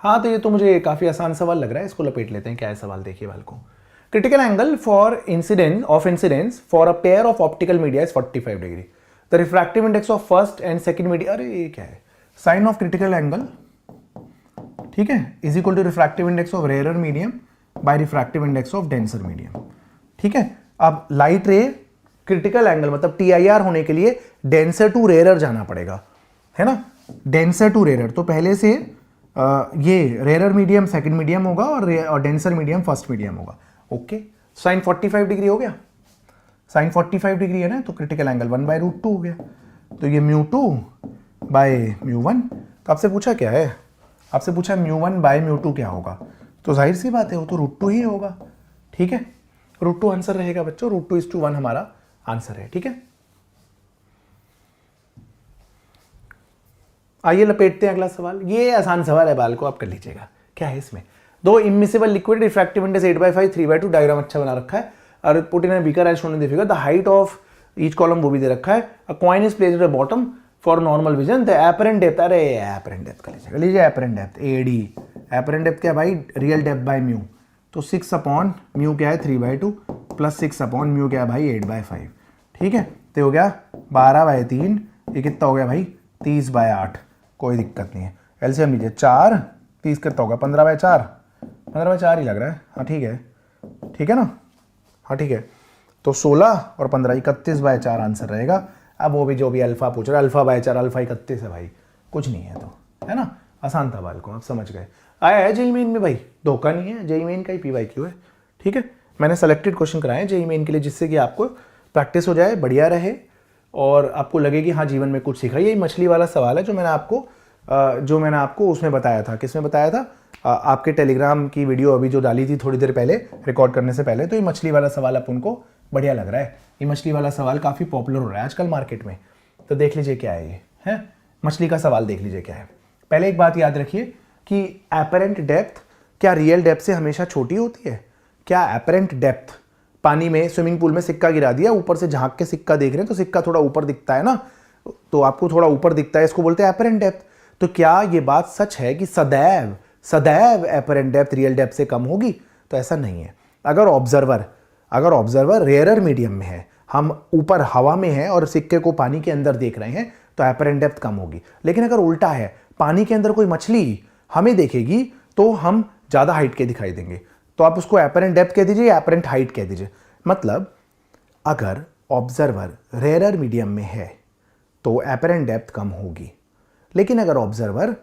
S1: हाँ तो ये तो मुझे काफी आसान सवाल लग रहा है, इसको लपेट लेते हैं, क्या है सवाल देखिए बाल को। Critical angle for incidence for a pair of optical media is 45 degree. The refractive index of first and second media, अरे ये क्या है, साइन ऑफ क्रिटिकल एंगल, ठीक है, is equal to refractive index of rarer medium by refractive index of denser medium, ठीक है। अब लाइट रे क्रिटिकल एंगल मतलब TIR होने के लिए डेंसर टू रेयरर जाना पड़ेगा, है ना, डेंसर टू रेयरर। तो पहले से ये रेयरर मीडियम सेकंड मीडियम होगा और डेंसर मीडियम फर्स्ट मीडियम होगा। ओके, साइन 45 डिग्री हो गया, साइन 45 डिग्री है ना, तो क्रिटिकल एंगल 1/√2 हो गया। तो ये μ2/μ1। तो आपसे पूछा क्या है, आपसे पूछा μ1/μ2 क्या होगा, तो जाहिर सी बात है वो तो √2 ही होगा, ठीक है। √2 आंसर रहेगा बच्चों, √2:1 हमारा आंसर है, ठीक है। आइए लपेटते हैं अगला सवाल। ये आसान सवाल है, बाल को आप कर लीजिएगा। क्या है इसमें, दो immiscible liquid refractive index 8/5 3/2, diagram अच्छा बना रखा है। और put in beaker as shown in the figure, the height of each column वो भी दे रखा है। A coin is placed at the bottom for normal vision, the apparent depth, अरे एपरेंट डेप्थ कर लीजिए, apparent depth AD, apparent depth क्या है भाई, रियल डेप्थ बाय म्यू, तो 6/μ क्या है 3/2 प्लस 6/μ क्या है भाई 8/5, ठीक है। तो हो गया 12/3, ये कितना हो गया भाई 30/8, कोई दिक्कत नहीं है। एलसीएम लीजिए, 4 30 कितना होगा 15/4, 15/4 ही लग रहा है, हाँ ठीक है, ठीक है ना, हाँ ठीक है। तो 16 और 15 31/4 आंसर रहेगा। अब वो भी जो भी अल्फा पूछ रहा है, अल्फा/4 अल्फा 31 है भाई, कुछ नहीं है, तो है ना, आसान था बाल को, आप समझ गए। आया है जेईई मेन में भाई, धोखा नहीं है, जेईई मेन का ही PYQ है, ठीक है। मैंने सेलेक्टेड क्वेश्चन कराए हैं जेईई मेन के लिए, जिससे कि आपको प्रैक्टिस हो जाए, बढ़िया रहे और आपको लगे कि हाँ जीवन में कुछ सीखा। ये मछली वाला सवाल है जो मैंने आपको उसमें बताया था, किसमें बताया था, आपके टेलीग्राम की वीडियो अभी जो डाली थी थोड़ी देर पहले रिकॉर्ड करने से पहले। तो ये मछली वाला सवाल अपन को बढ़िया लग रहा है, ये मछली वाला सवाल काफ़ी पॉपुलर हो रहा है आजकल मार्केट में। तो देख लीजिए क्या है ये, है मछली का सवाल, देख लीजिए क्या है। पहले एक बात याद रखिए कि एपरेंट डेप्थ क्या रियल डेप्थ से हमेशा छोटी होती है? क्या एपरेंट डेप्थ, पानी में स्विमिंग पूल में सिक्का गिरा दिया, ऊपर से झांक के सिक्का देख रहे हैं तो सिक्का थोड़ा ऊपर दिखता है ना, तो आपको थोड़ा ऊपर दिखता है, इसको बोलते हैं एपरेंट डेप्थ। तो क्या ये बात सच है कि सदैव एपरेंट डेप्थ रियल डेप्थ से कम होगी? तो ऐसा नहीं है। अगर ऑब्जर्वर रेयरर मीडियम में है, हम ऊपर हवा में हैं और सिक्के को पानी के अंदर देख रहे हैं, तो एपरेंट डेप्थ कम होगी। लेकिन अगर उल्टा है, पानी के अंदर कोई मछली हमें देखेगी तो हम ज़्यादा हाइट के दिखाई देंगे, तो आप उसको एपरेंट डेप्थ कह दीजिए या एपरेंट हाइट कह दीजिए। मतलब अगर ऑब्जर्वर रेयरर मीडियम में है तो एपरेंट डेप्थ कम होगी, लेकिन अगर ऑब्जर्वर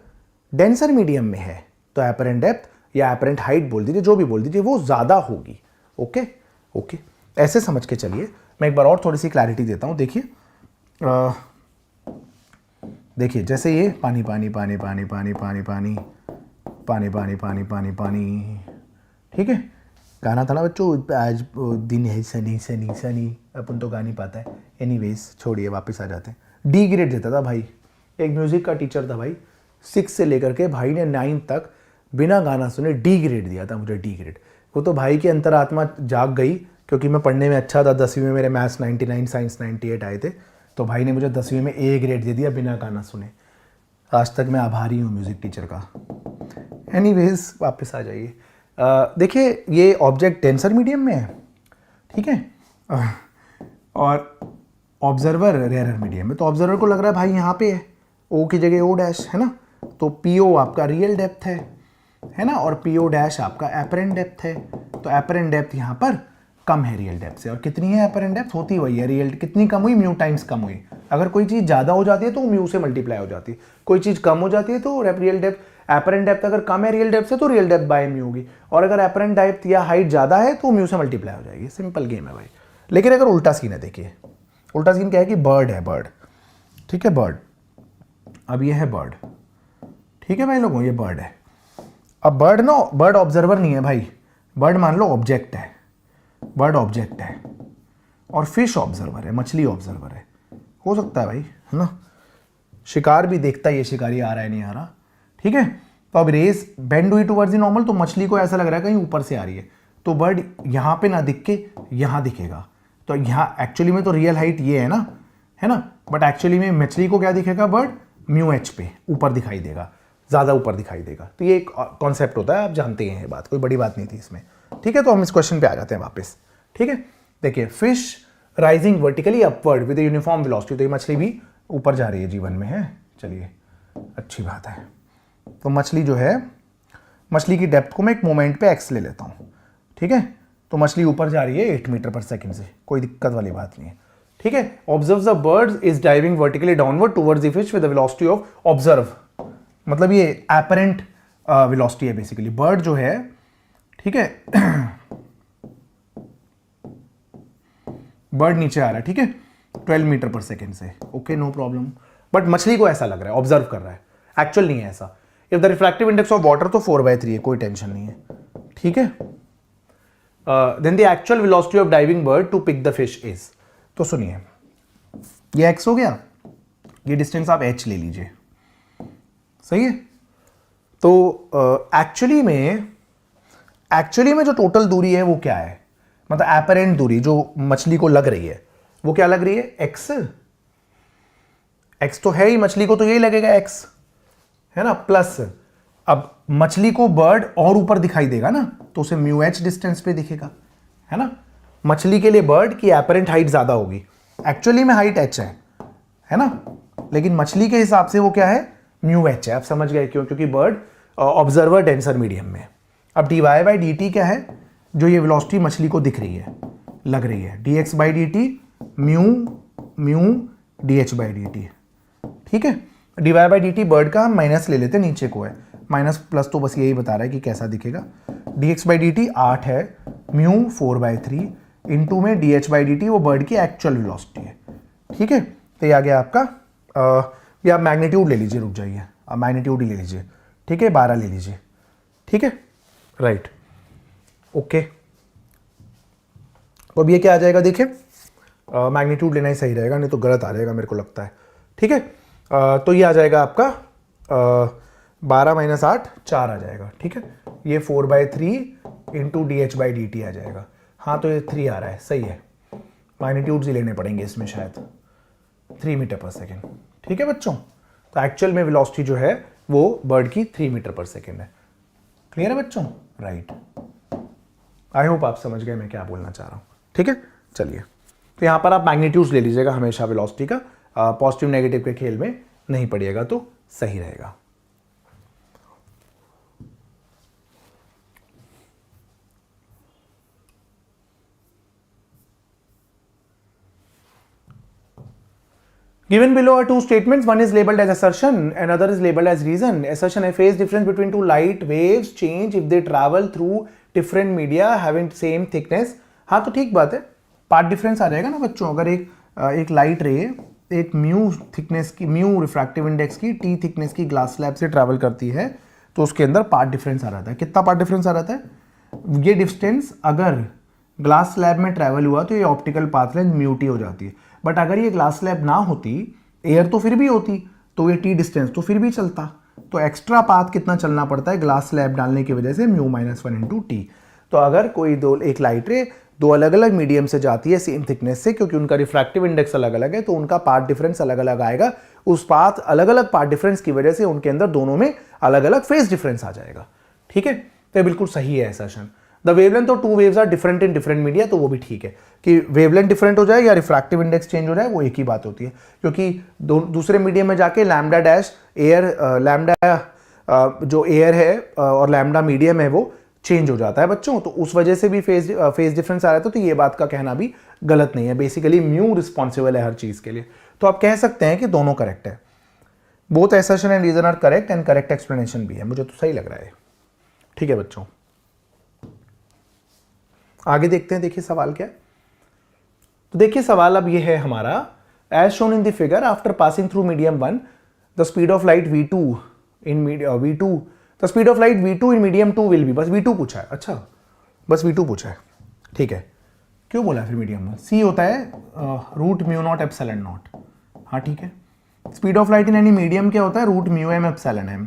S1: डेंसर मीडियम में है तो एपरेंट डेप्थ या एपरेंट हाइट बोल दीजिए, जो भी बोल दीजिए, वो ज़्यादा होगी। ओके, ऐसे समझ के चलिए। मैं एक बार और थोड़ी सी क्लैरिटी देता हूँ। देखिए जैसे ये पानी पानी पानी पानी पानी पानी पानी पानी पानी पानी पानी पानी, ठीक है। गाना था ना बच्चों, आज दिन है सनी सनी सनी, अपन तो गा नहीं पाता है। एनीवेज छोड़िए, वापस आ जाते हैं। डी ग्रेड देता था भाई, एक म्यूज़िक का टीचर था भाई, 6 से लेकर के भाई ने 9 तक बिना गाना सुने डी ग्रेड दिया था मुझे, डी ग्रेड। वो तो भाई की अंतरात्मा जाग गई, क्योंकि मैं पढ़ने में अच्छा था। 10वीं में मेरे मैथ्स 99, साइंस 98 आए थे, तो भाई ने मुझे 10वीं में A ग्रेड दे दिया बिना गाना सुने। आज तक मैं आभारी हूँ म्यूज़िक टीचर का। एनीवेज वापस आ जाइए। देखिए ये ऑब्जेक्ट डेंसर मीडियम में है, ठीक है, और ऑब्जर्वर रेयरर मीडियम में। तो ऑब्जर्वर को लग रहा है भाई यहाँ पे है, O की जगह O' है ना, तो PO आपका रियल डेप्थ है ना, और PO' आपका एपरेंट डेप्थ है। तो एपरेंट डेप्थ यहाँ पर कम है रियल डेप्थ से। और कितनी है एपरेंट डेप्थ? होती वही है रियल। कितनी कम हुई? म्यू टाइम्स कम हुई। अगर कोई चीज़ ज़्यादा हो जाती है तो म्यू से मल्टीप्लाई हो जाती है, कोई चीज़ कम हो जाती है तो रियल डेप्थ, एपरेंट डेप्थ अगर कम है रियल डेप्थ से तो रियल डेप्थ बाय म्यू होगी, और अगर एपरेंट डेप्थ या हाइट ज़्यादा है तो म्यू से मल्टीप्लाई हो जाएगी। सिंपल गेम है भाई। लेकिन अगर उल्टा सीन है, देखिए उल्टा सीन क्या है कि बर्ड है, बर्ड, ठीक है, बर्ड। अब ये है बर्ड, ठीक है भाई लोगों, ये बर्ड है। अब बर्ड ऑब्जर्वर नहीं है भाई, बर्ड मान लो ऑब्जेक्ट है, बर्ड ऑब्जेक्ट है, और फिश ऑब्जर्वर है, मछली ऑब्जर्वर है। हो सकता है भाई, है ना, शिकार भी देखता है ये शिकारी आ रहा है नहीं आ रहा, ठीक है। तो अब रेस बेंड हुई टुवर्ड्स द नॉर्मल, तो मछली को ऐसा लग रहा है कहीं ऊपर से आ रही है, तो बर्ड यहाँ पे ना दिख के यहाँ दिखेगा। तो यहाँ एक्चुअली में तो रियल हाइट ये है ना, बट एक्चुअली में मछली को क्या दिखेगा? बर्ड म्यू एच पे ऊपर दिखाई देगा, ज़्यादा ऊपर दिखाई देगा। तो ये एक कॉन्सेप्ट होता है, आप जानते हैं ये बात, कोई बड़ी बात नहीं थी इसमें, ठीक है, तो हम इस क्वेश्चन पे आ जाते हैं वापस। ठीक है, देखिए fish rising vertically upward with uniform velocity, तो ये मछली भी ऊपर जा रही है जीवन में है, चलिए अच्छी बात है। तो मछली जो है, मछली की डेप्थ को मैं एक मोमेंट पे एक्स ले लेता हूँ। ठीक है, तो मछली ऊपर जा रही है 8 मीटर पर सेकंड से, कोई दिक्कत वाली बात नहीं है। ठीक है, observe the bird is diving vertically downward towards the fish with the velocity of, observe मतलब ये एपरेंट वेलोसिटी है बेसिकली, बर्ड जो है, ठीक है बर्ड नीचे आ रहा है, ठीक है 12 मीटर पर सेकेंड से, ओके नो प्रॉब्लम। बट मछली को ऐसा लग रहा है, ऑब्जर्व कर रहा है, एक्चुअल नहीं है ऐसा। If the refractive index of water तो 4/3 है, कोई टेंशन नहीं है। ठीक है, then the actual velocity of diving bird to pick the fish is, तो सुनिए ये x हो गया, ये डिस्टेंस आप h ले लीजिए, सही है। तो एक्चुअली में जो टोटल दूरी है वो क्या है, मतलब एपरेंट दूरी जो मछली को लग रही है वो क्या लग रही है, x तो है ही, मछली को तो यही लगेगा x है ना, प्लस अब मछली को बर्ड और ऊपर दिखाई देगा ना, तो उसे μh डिस्टेंस पे दिखेगा, है ना। मछली के लिए बर्ड की एपरेंट हाइट ज्यादा होगी, एक्चुअली में हाइट h है ना, लेकिन मछली के हिसाब से वो क्या है, μh है। आप समझ गए क्यों, क्योंकि बर्ड ऑब्जर्वर डेंसर मीडियम में। अब dy/dt क्या है, जो ये वेलोसिटी मछली को दिख रही है, लग रही है, dx/dt म्यू dh/dt। ठीक है, dy/dt बर्ड का हम माइनस ले लेते हैं, नीचे को है माइनस, प्लस तो बस यही बता रहा है कि कैसा दिखेगा। dx/dt 8 है, म्यू 4/3 इंटू में dh/dt वो बर्ड की एक्चुअल वेलोसिटी है। ठीक है, तो ये आ गया आपका, ये आप मैग्नीट्यूड ले लीजिए, रुक जाइए, आप मैग्नीट्यूड ही ले लीजिए। ठीक है, 12 ले लीजिए। ठीक है, राइट, ओके। तो अब ये क्या आ जाएगा, देखिए मैग्नीट्यूड लेना ही सही रहेगा, नहीं तो गलत आ जाएगा मेरे को लगता है। ठीक है, तो ये आ जाएगा आपका 12 - 8 4 आ जाएगा। ठीक है, ये 4/3 इंटू dh/dt आ जाएगा। हाँ, तो ये 3 आ रहा है, सही है। मैग्नीट्यूड्स ही लेने पड़ेंगे इसमें शायद, 3 मीटर पर सेकेंड। ठीक है बच्चों, तो एक्चुअल में वेलोसिटी जो है वो बर्ड की 3 मीटर पर सेकेंड है। क्लियर है बच्चों, राइट। आई होप आप समझ गए मैं क्या बोलना चाह रहा हूँ। ठीक है, चलिए, तो यहां पर आप मैग्नीट्यूड्स ले लीजिएगा हमेशा वेलोसिटी का, पॉजिटिव नेगेटिव के खेल में नहीं पड़िएगा तो सही रहेगा। Given below are two statements, one is labeled as assertion, another is labeled as reason. Assertion, a phase difference between two light waves change if they travel through different media having same thickness. हाँ, तो ठीक बात है, पार्ट डिफरेंस आ जाएगा ना बच्चों। अगर एक लाइट रे एक म्यू थिकनेस की, म्यू रिफ्रैक्टिव इंडेक्स की, टी थिकनेस की ग्लास स्लैब से ट्रैवल करती है, तो उसके अंदर पार्ट डिफरेंस आ रहा है। कितना पार्ट डिफरेंस आ रहा है, ये डिस्टेंस अगर ग्लास स्लैब में ट्रैवल हुआ तो ये optical path length mu T हो जाती है। बट अगर ये ग्लास स्लैब ना होती, एयर तो फिर भी होती, तो ये टी डिस्टेंस तो फिर भी चलता। तो एक्स्ट्रा पाथ कितना चलना पड़ता है ग्लास स्लैब डालने की वजह से, म्यू -1 इंटू टी। तो अगर कोई एक लाइट रे दो अलग अलग मीडियम से जाती है सेम थिकनेस से, क्योंकि उनका रिफ्रैक्टिव इंडेक्स अलग अलग है, तो उनका पाथ डिफरेंस अलग अलग आएगा। उस पाथ अलग अलग पाथ डिफरेंस की वजह से उनके अंदर दोनों में अलग अलग फेज डिफरेंस आ जाएगा। ठीक है, तो बिल्कुल सही है assertion. The wavelength of two waves are different in different media, तो वो भी ठीक है कि वेवलेंथ डिफरेंट हो जाए या रिफ्रैक्टिव इंडेक्स चेंज हो जाए, वो एक ही बात होती है। क्योंकि दूसरे मीडियम में जाके लैम्डा डैश एयर, लैम्डा जो एयर है और लैम्डा मीडियम है वो चेंज हो जाता है बच्चों, तो उस वजह से भी फेज डिफरेंस आ रहा था। तो ये बात का कहना भी गलत नहीं है, बेसिकली म्यू रिस्पॉन्सिबल है हर चीज के लिए। तो आप कह सकते हैं कि दोनों करेक्ट है, both assertion and reason are correct and correct explanation भी है, मुझे तो सही लग रहा है। ठीक है बच्चों, आगे देखते हैं, देखिए सवाल क्या है। तो देखिए सवाल अब ये है हमारा, as shown in the figure after passing through medium 1 the speed of light v2 in v2 the speed of light v2 in medium 2 will be, बस v2 पूछा है। अच्छा, बस v2 पूछा है, ठीक है। क्यों बोला फिर मीडियम 1, c होता है √μ0ε0। हाँ ठीक है, speed of light in any medium क्या होता है, √μm ε,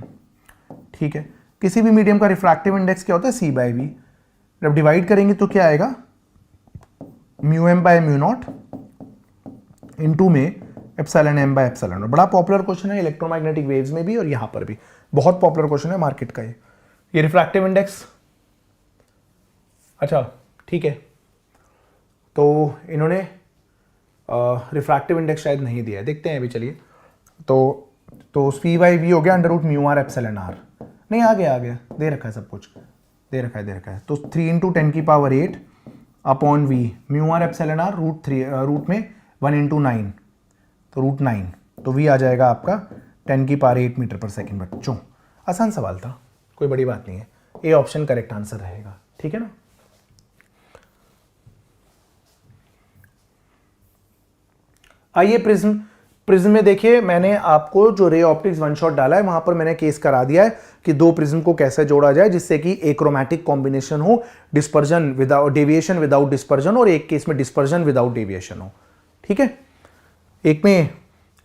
S1: ठीक है। किसी भी मीडियम का रिफ्रैक्टिव इंडेक्स क्या होता है, c/v। जब डिवाइड करेंगे तो क्या आएगा, μm/μ0 इंटू में ε/ε0। बड़ा पॉपुलर क्वेश्चन है इलेक्ट्रोमैग्नेटिक वेव्स में भी और यहां पर भी, बहुत पॉपुलर क्वेश्चन है मार्केट का ये रिफ्रैक्टिव इंडेक्स। अच्छा ठीक है, तो इन्होंने रिफ्रैक्टिव इंडेक्स शायद नहीं दिया है, देखते हैं अभी चलिए। तो सी बाई वी हो गया under root mu r epsilon r, नहीं आ गया दे रखा है सब कुछ, दे रखा है। तो 3 इंटू 10 की power 8 upon v mu r epsilon r root में 1 इंटू 9, तो रूट 9, तो वी आ जाएगा आपका 10 की पावर 8 मीटर पर सेकेंड। बच्चों आसान सवाल था, कोई बड़ी बात नहीं है, ए ऑप्शन करेक्ट आंसर रहेगा, ठीक है ना। आइए प्रिज्म में देखिए, मैंने आपको जो रे ऑप्टिक्स वन शॉट डाला है वहां पर मैंने केस करा दिया है कि दो प्रिज्म को कैसे जोड़ा जाए जिससे कि एक्रोमैटिक कॉम्बिनेशन हो, dispersion without deviation without dispersion, और एक केस में डिस्पर्जन विदाउट डेविएशन हो, ठीक है। एक में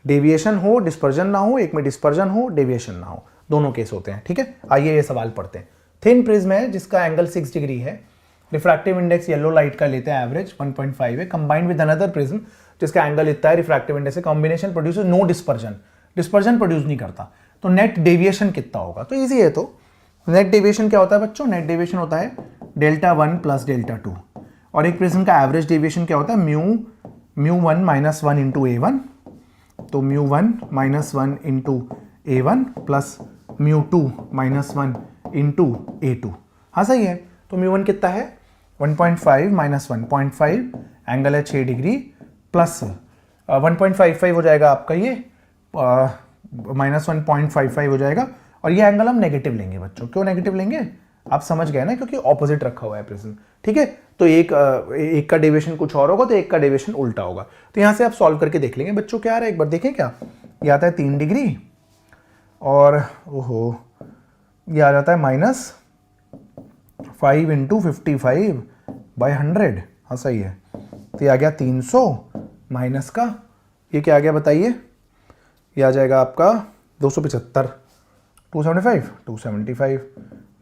S1: डेविएशन हो डिस्पर्जन ना हो, एक में डिस्पर्जन हो डेविएशन ना हो, दोनों केस होते हैं, ठीक है। आइए ये सवाल पढ़ते हैं। थिन प्रिज्म है जिसका एंगल 6 डिग्री है, रिफ्रैक्टिव इंडेक्स येलो लाइट का लेते हैं एवरेज 1.5 है, कंबाइंड विद अनदर प्रिज्म जिसका एंगल इतना है, रिफ्रैक्टिव इंडेक्स से combination produces no dispersion, dispersion produce नहीं करता, तो नेट डेविएशन कितना होगा। तो इजी है, तो नेट डेविएशन क्या होता है बच्चों, नेट डेविएशन होता है डेल्टा 1 प्लस डेल्टा 2, और एक प्रिज्म का एवरेज डेविएशन क्या होता है, म्यू 1 माइनस 1 इंटू A1, तो mu 1 minus 1 into A1 plus mu 2 minus 1 into A2। हाँ सही है, तो म्यू 1 कितना है 1.5 माइनस 1.5, एंगल है 6 डिग्री, प्लस 1.55 हो जाएगा आपका ये, माइनस 1.55 हो जाएगा, और ये एंगल हम नेगेटिव लेंगे बच्चों। क्यों नेगेटिव लेंगे, आप समझ गए ना, क्योंकि ऑपोजिट रखा हुआ है प्रिज्म, ठीक है। तो एक का डेविएशन कुछ और होगा, तो एक का डेविएशन उल्टा होगा। तो यहां से आप सॉल्व करके देख लेंगे बच्चों क्या आ रहा है, एक बार देखें क्या। ये आता है 3 डिग्री, और ओहो ये आ जाता है माइनस 5 इंटू 55 बाई 100, हाँ सही है। तो ये आ गया 300 माइनस का, ये क्या आ गया बताइए, ये आ जाएगा आपका 275, 275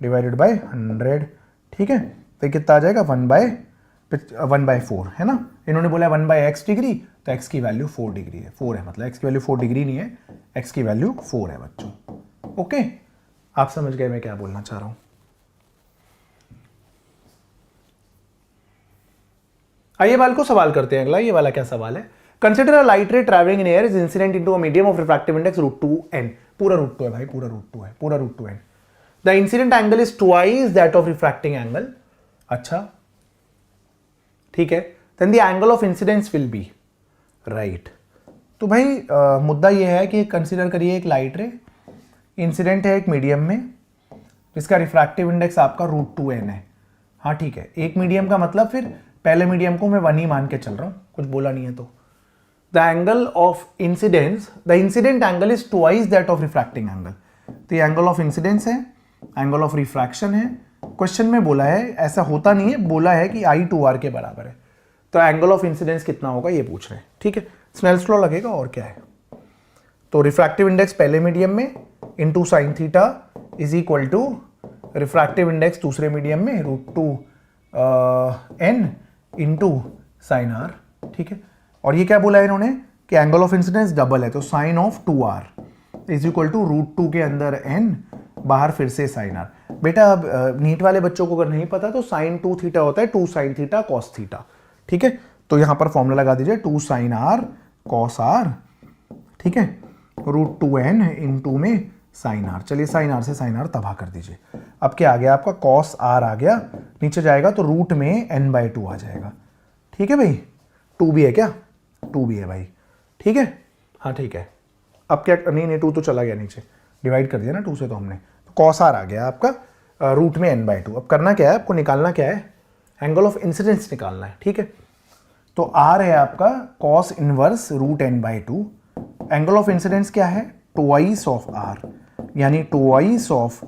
S1: डिवाइडेड बाय 100, ठीक है। तो कितना आ जाएगा 1/4 है ना। इन्होंने बोला 1/x डिग्री, तो x की वैल्यू 4 डिग्री है, 4 है, मतलब x की वैल्यू 4 डिग्री नहीं है, x की वैल्यू 4 है बच्चों। ओके, आप समझ गए मैं क्या बोलना चाह रहा हूं। आइए बाल को सवाल करते हैं अगला। ये वाला क्या सवाल है, कंसिडर अ लाइट रे travelling in air is incident into a medium of refractive index √2n, पूरा √2 है भाई, पूरा √2 है, पूरा √2n। The incident angle is twice that of refracting angle, अच्छा ठीक है। Then the angle of incidence will be right. तो भाई मुद्दा ये है कि कंसिडर करिए एक लाइट रे इंसिडेंट है एक मीडियम में जिसका रिफ्रैक्टिव इंडेक्स आपका √2n है, हाँ ठीक है। एक मीडियम का मतलब फिर पहले मीडियम को मैं 1 ही मान के चल रहा हूं, कुछ बोला नहीं है। तो the angle of incidence, the incident angle is twice that of refracting angle, तो ये एंगल ऑफ इंसिडेंस है, एंगल ऑफ रिफ्रैक्शन है। क्वेश्चन में बोला है, ऐसा होता नहीं है, बोला है कि I/2R के बराबर है, तो एंगल ऑफ इंसिडेंस कितना होगा ये पूछ रहे हैं, ठीक है। स्नेल्स लॉ लगेगा और क्या है। तो रिफ्रैक्टिव इंडेक्स पहले मीडियम में into sine theta is equal to refractive index दूसरे मीडियम में √2n इंटू साइन आर, ठीक है। और ये क्या बोला है इन्होंने कि एंगल ऑफ इंसिडेंस डबल है, तो sine of 2r is equal to √2 के अंदर n, बाहर फिर से साइन आर। बेटा अब नीट वाले बच्चों को अगर नहीं पता तो साइन 2 थीटा होता है 2 साइन थीटा कॉस थीटा, ठीक है। तो यहां पर फॉर्मूला लगा दीजिए 2 साइन आर कॉस आर, ठीक है, √2n इंटू में साइन आर। चलिए साइन आर से साइन आर तबाह कर दीजिए। अब क्या आ गया आपका कॉस आर आ गया, नीचे जाएगा तो रूट में n/2 आ जाएगा, ठीक है भाई। 2 भी है क्या, 2 भी है भाई, ठीक है, हाँ ठीक है। अब क्या, नहीं 2 तो चला गया नीचे, डिवाइड कर दिया ना 2 से, तो हमने तो कॉस आर आ गया आपका रूट में n/2। अब करना क्या है आपको, निकालना क्या है, एंगल ऑफ इंसिडेंस निकालना है, ठीक है। तो आर है आपका cos inverse √n/2, angle of incidence क्या है ट्वाइस ऑफ आर, यानी ट्वाइस ऑफ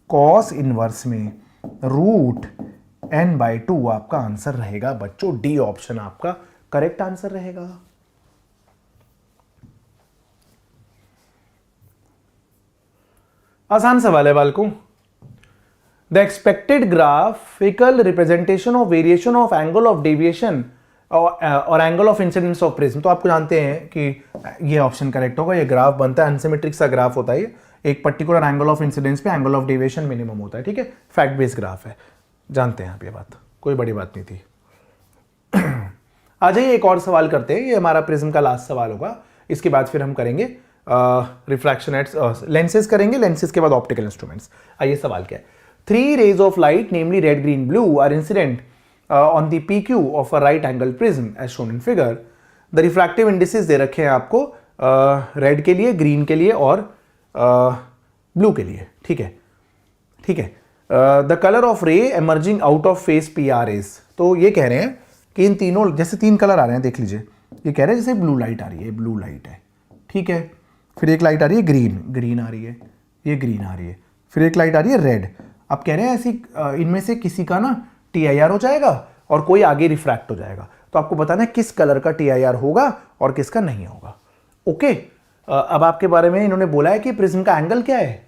S1: कॉस इनवर्स में √n/2 आपका आंसर रहेगा बच्चों। डी ऑप्शन आपका करेक्ट आंसर रहेगा। आसान सवाल है बालकों। The expected graphical representation of variation of angle of deviation और angle of incidence of prism, तो आपको जानते हैं कि ये ऑप्शन करेक्ट होगा। ये ग्राफ बनता है, अनसिमेट्रिक सा ग्राफ होता है, एक पर्टिकुलर एंगल ऑफ इंसिडेंस पे एंगल ऑफ डेविएशन मिनिमम होता है, ठीक है। फैक्ट बेस्ड ग्राफ है, जानते हैं आप ये बात। कोई बड़ी बात नहीं थी। आ जाइए एक और सवाल करते हैं, ये हमारा प्रिज्म का लास्ट सवाल होगा, इसके बाद फिर हम करेंगे रिफ्रैक्शन एट लेंसेज करेंगे, लेंसेज के बाद ऑप्टिकल इंस्ट्रूमेंट्स। आइए सवाल क्या है, 3 rays of light namely red, green, blue are incident on the PQ of a right angle prism as shown in figure. The refractive indices दे रखे हैं आपको रेड के लिए, ग्रीन के लिए और ब्लू के लिए। ठीक है, ठीक है। द कलर ऑफ रे emerging out of face P R is, तो ये कह रहे हैं कि इन तीनों, जैसे 3 कलर आ रहे हैं, देख लीजिए, ये कह रहे हैं जैसे ब्लू लाइट आ रही है, ब्लू लाइट है, ठीक है, फिर एक लाइट आ रही है ग्रीन, ग्रीन आ रही है, ये ग्रीन आ रही है, फिर एक लाइट आ रही है रेड। अब कह रहे हैं ऐसी इनमें से किसी का ना TIR हो जाएगा और कोई आगे रिफ्रैक्ट हो जाएगा, तो आपको बताना है किस कलर का TIR होगा और किसका नहीं होगा। ओके, अब आपके बारे में इन्होंने बोला है कि प्रिज्म का एंगल क्या है,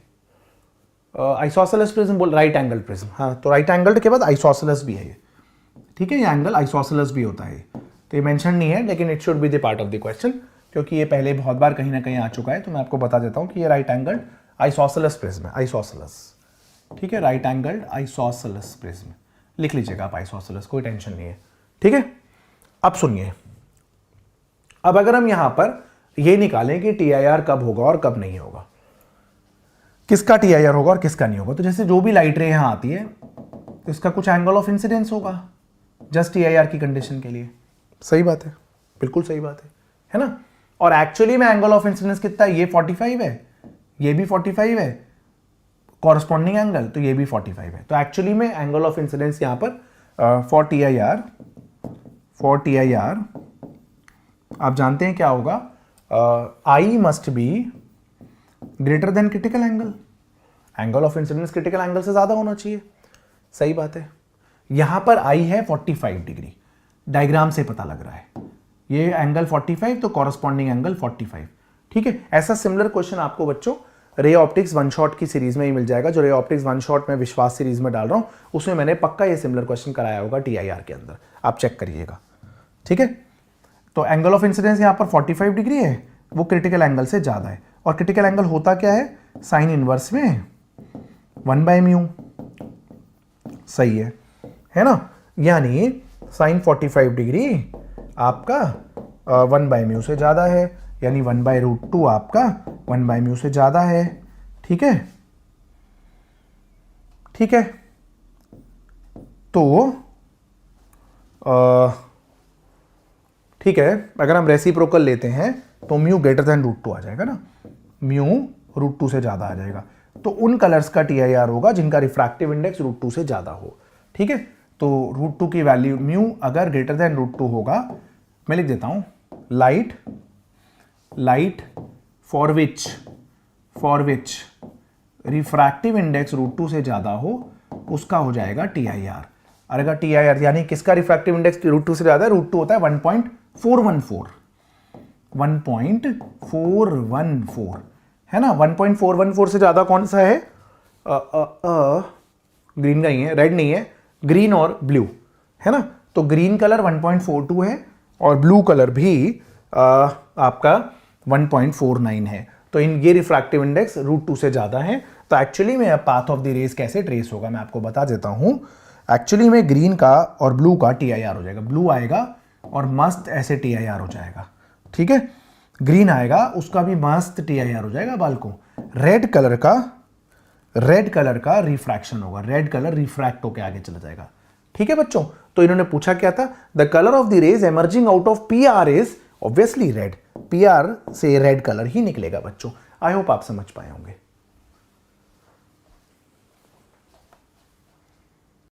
S1: आइसोसेलेस प्रिज्म बोल, राइट एंगल प्रिज्म। हाँ, तो राइट एंगल के बाद आइसोसेलेस भी है ये, ठीक है, ये एंगल आइसोसेलेस भी होता है, तो ये मेंशन नहीं है, लेकिन it should be the part of the question, क्योंकि ये पहले बहुत बार कहीं ना कहीं आ चुका है, तो मैं आपको बता देता हूं कि ये राइट एंगल आइसोसेलेस प्रिज्म है, आइसोसेलेस, ठीक है, राइट एंगल्ड आइसोसेलेस प्रिज्म लिख लीजिएगा आप, आइसोसेलेस, कोई टेंशन नहीं है, ठीक है। अब सुनिए, अब अगर हम यहां पर ये निकालें कि TIR कब होगा और कब नहीं होगा, किसका TIR होगा और किसका नहीं होगा, तो जैसे जो भी लाइट रे यहां आती है तो इसका कुछ एंगल ऑफ इंसिडेंस होगा जस्ट TIR की कंडीशन के लिए। सही बात है, बिल्कुल सही बात है ना। और एक्चुअली में एंगल ऑफ इंसिडेंस कितना है, ये 45 है, ये भी 45 है, कॉरस्पॉन्डिंग एंगल, तो ये भी 45 है, तो एक्चुअली में एंगल ऑफ इंसिडेंस यहां पर फॉर TIR आप जानते हैं क्या होगा, I must be greater than critical angle, angle of incidence critical angle से ज्यादा होना चाहिए। सही बात है, यहां पर I है 45 डिग्री, डायग्राम से पता लग रहा है, ये एंगल 45 तो कॉरस्पॉन्डिंग एंगल 45, ठीक है। ऐसा सिमिलर क्वेश्चन आपको बच्चों रे ऑप्टिक्स वन शॉट की सीरीज में ही मिल जाएगा, जो रे ऑप्टिक्स वन शॉट में विश्वास सीरीज में डाल रहा हूं, उसमें मैंने पक्का ये सिमिलर क्वेश्चन कराया होगा TIR के अंदर, आप चेक करिएगा, ठीक है। तो एंगल ऑफ इंसिडेंस यहां पर 45 डिग्री है, वो क्रिटिकल एंगल से ज्यादा है, और क्रिटिकल एंगल होता क्या है, साइन इनवर्स में 1/μ, सही है ना, यानी साइन 45 डिग्री आपका 1/μ से ज्यादा है, यानी 1/√2 आपका 1/μ से ज्यादा है, ठीक है, ठीक है। तो ठीक है, अगर हम रेसिप्रोकल लेते हैं तो म्यू ग्रेटर देन √2 आ जाएगा ना, म्यू √2 से ज्यादा आ जाएगा, तो उन कलर्स का TIR होगा जिनका रिफ्रैक्टिव इंडेक्स √2 से ज्यादा हो, ठीक है। तो √2 की वैल्यू, म्यू अगर ग्रेटर देन √2 होगा, मैं लिख देता हूं, light for which refractive index √2 से ज्यादा हो, उसका हो जाएगा TIR। और अगर TIR यानी किसका रिफ्रैक्टिव इंडेक्स √2 से ज्यादा है, √2 होता है 1.414 है ना, 1.414 से ज्यादा कौन सा है, ग्रीन का ही है, रेड नहीं है, ग्रीन और ब्लू है ना, तो ग्रीन कलर 1.42 है और ब्लू कलर भी आपका 1.49 है, तो इन ये रिफ्रैक्टिव इंडेक्स √2 से ज्यादा है। तो एक्चुअली में पाथ ऑफ द रेज कैसे ट्रेस होगा मैं आपको बता देता हूं। एक्चुअली में ग्रीन का और ब्लू का TIR हो जाएगा, ब्लू आएगा और मस्त ऐसे TIR हो जाएगा, ठीक है, ग्रीन आएगा उसका भी मस्त TIR हो जाएगा बाल को, रेड कलर का रिफ्रैक्शन होगा, रेड कलर रिफ्रैक्ट होकर आगे चला जाएगा, ठीक है बच्चों। तो इन्होंने पूछा क्या था, the colour of the rays emerging out of PR is obviously red, PR से रेड कलर ही निकलेगा बच्चों। आई होप आप समझ पाए होंगे।